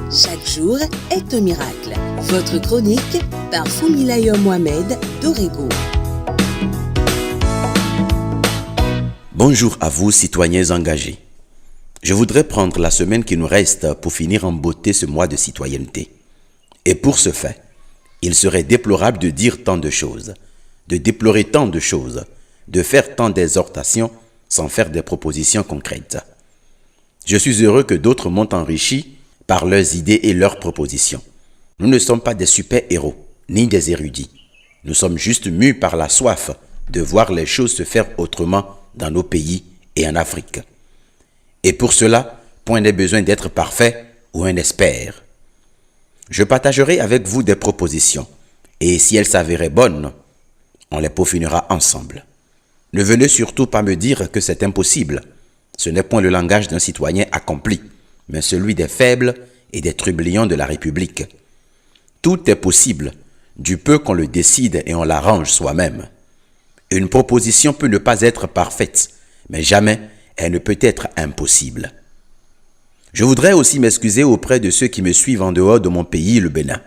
Chaque jour est un miracle. Votre chronique par Foumilayo Mohamed d'Orego. Bonjour à vous, citoyens engagés. Je voudrais prendre la semaine qui nous reste pour finir en beauté ce mois de citoyenneté. Et pour ce fait, il serait déplorable de dire tant de choses, de déplorer tant de choses, de faire tant d'exhortations sans faire des propositions concrètes. Je suis heureux que d'autres m'ont enrichi par leurs idées et leurs propositions. Nous ne sommes pas des super-héros, ni des érudits. Nous sommes juste mus par la soif de voir les choses se faire autrement dans nos pays et en Afrique. Et pour cela, point n'est besoin d'être parfait ou un expert. Je partagerai avec vous des propositions, et si elles s'avéraient bonnes, on les peaufinera ensemble. Ne venez surtout pas me dire que c'est impossible. Ce n'est point le langage d'un citoyen accompli, mais celui des faibles et des trublions de la République. Tout est possible, du peu qu'on le décide et on l'arrange soi-même. Une proposition peut ne pas être parfaite, mais jamais elle ne peut être impossible. Je voudrais aussi m'excuser auprès de ceux qui me suivent en dehors de mon pays, le Bénin.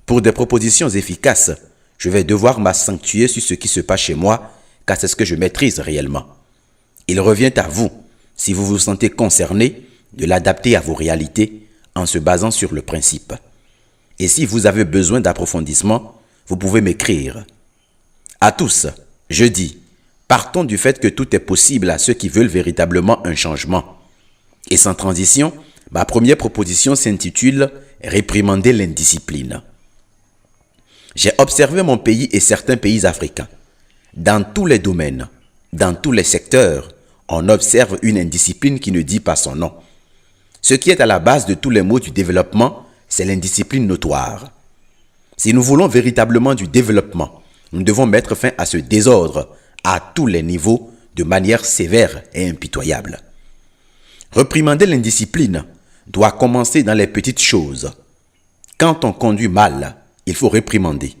Pour des propositions efficaces, je vais devoir m'accentuer sur ce qui se passe chez moi, car c'est ce que je maîtrise réellement. Il revient à vous, si vous vous sentez concerné, de l'adapter à vos réalités en se basant sur le principe. Et si vous avez besoin d'approfondissement, vous pouvez m'écrire. À tous, je dis, partons du fait que tout est possible à ceux qui veulent véritablement un changement. Et sans transition, ma première proposition s'intitule « Réprimander l'indiscipline ». J'ai observé mon pays et certains pays africains. Dans tous les domaines, dans tous les secteurs, on observe une indiscipline qui ne dit pas son nom. Ce qui est à la base de tous les maux du développement, c'est l'indiscipline notoire. Si nous voulons véritablement du développement, nous devons mettre fin à ce désordre à tous les niveaux de manière sévère et impitoyable. Réprimander l'indiscipline doit commencer dans les petites choses. Quand on conduit mal, il faut réprimander.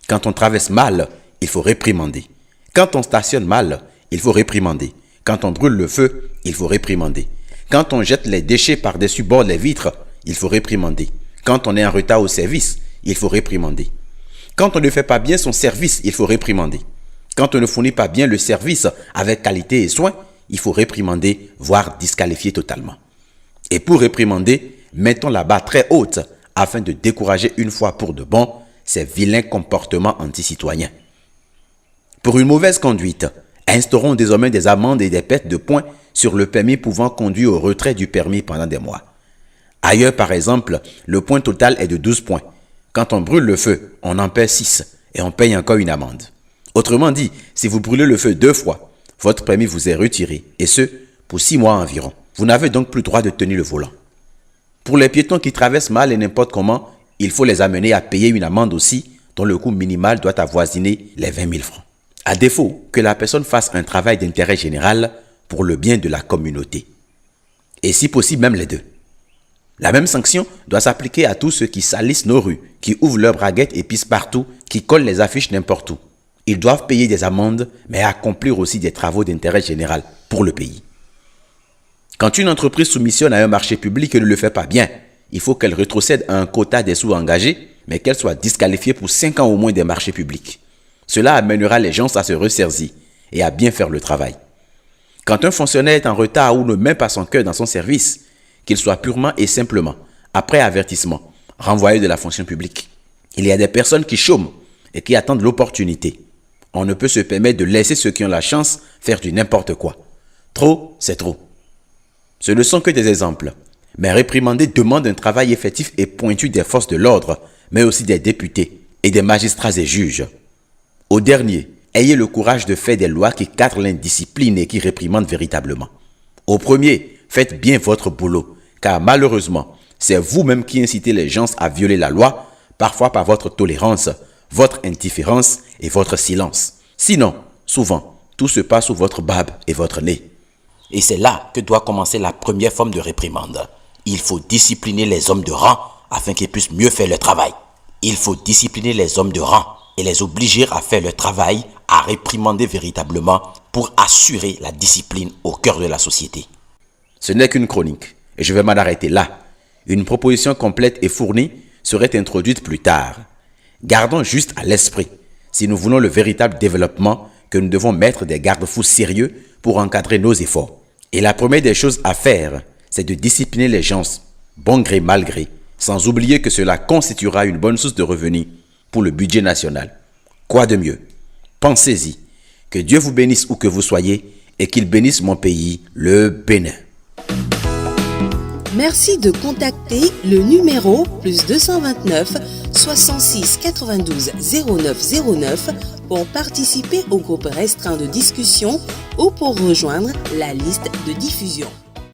Quand on traverse mal, il faut réprimander. Quand on stationne mal, il faut réprimander. Quand on brûle le feu, il faut réprimander. Quand on jette les déchets par-dessus bord les vitres, il faut réprimander. Quand on est en retard au service, il faut réprimander. Quand on ne fait pas bien son service, il faut réprimander. Quand on ne fournit pas bien le service avec qualité et soin, il faut réprimander, voire disqualifier totalement. Et pour réprimander, mettons la barre très haute afin de décourager une fois pour de bon ces vilains comportements anti-citoyens. Pour une mauvaise conduite, instaurons désormais des amendes et des pertes de points sur le permis pouvant conduire au retrait du permis pendant des mois. Ailleurs, par exemple, le point total est de 12 points. Quand on brûle le feu, on en perd 6 et on paye encore une amende. Autrement dit, si vous brûlez le feu 2 fois, votre permis vous est retiré, et ce, pour 6 mois environ. Vous n'avez donc plus droit de tenir le volant. Pour les piétons qui traversent mal et n'importe comment, il faut les amener à payer une amende aussi, dont le coût minimal doit avoisiner les 20 000 francs. À défaut que la personne fasse un travail d'intérêt général pour le bien de la communauté. Et si possible, même les deux. La même sanction doit s'appliquer à tous ceux qui salissent nos rues, qui ouvrent leurs braguettes et pissent partout, qui collent les affiches n'importe où. Ils doivent payer des amendes, mais accomplir aussi des travaux d'intérêt général pour le pays. Quand une entreprise soumissionne à un marché public et ne le fait pas bien, il faut qu'elle rétrocède à un quota des sous engagés, mais qu'elle soit disqualifiée pour 5 ans au moins des marchés publics. Cela amènera les gens à se ressaisir et à bien faire le travail. Quand un fonctionnaire est en retard ou ne met pas son cœur dans son service, qu'il soit purement et simplement, après avertissement, renvoyé de la fonction publique. Il y a des personnes qui chôment et qui attendent l'opportunité. On ne peut se permettre de laisser ceux qui ont la chance faire du n'importe quoi. Trop, c'est trop. Ce ne sont que des exemples. Mais réprimander demande un travail effectif et pointu des forces de l'ordre, mais aussi des députés et des magistrats et juges. Au dernier, ayez le courage de faire des lois qui cadrent l'indiscipline et qui réprimandent véritablement. Au premier, faites bien votre boulot, car malheureusement, c'est vous-même qui incitez les gens à violer la loi, parfois par votre tolérance, votre indifférence et votre silence. Sinon, souvent, tout se passe sous votre barbe et votre nez. Et c'est là que doit commencer la première forme de réprimande. Il faut discipliner les hommes de rang afin qu'ils puissent mieux faire leur travail. Il faut discipliner les hommes de rang et les obliger à faire leur travail, à réprimander véritablement pour assurer la discipline au cœur de la société. Ce n'est qu'une chronique et je vais m'en arrêter là. Une proposition complète et fournie serait introduite plus tard. Gardons juste à l'esprit, si nous voulons le véritable développement, que nous devons mettre des garde-fous sérieux pour encadrer nos efforts. Et la première des choses à faire, c'est de discipliner les gens, bon gré mal gré, sans oublier que cela constituera une bonne source de revenus pour le budget national. Quoi de mieux? Pensez-y. Que Dieu vous bénisse où que vous soyez et qu'il bénisse mon pays, le Bénin. Merci de contacter le numéro +229 66 92 09 09 pour participer au groupe restreint de discussion ou pour rejoindre la liste de diffusion.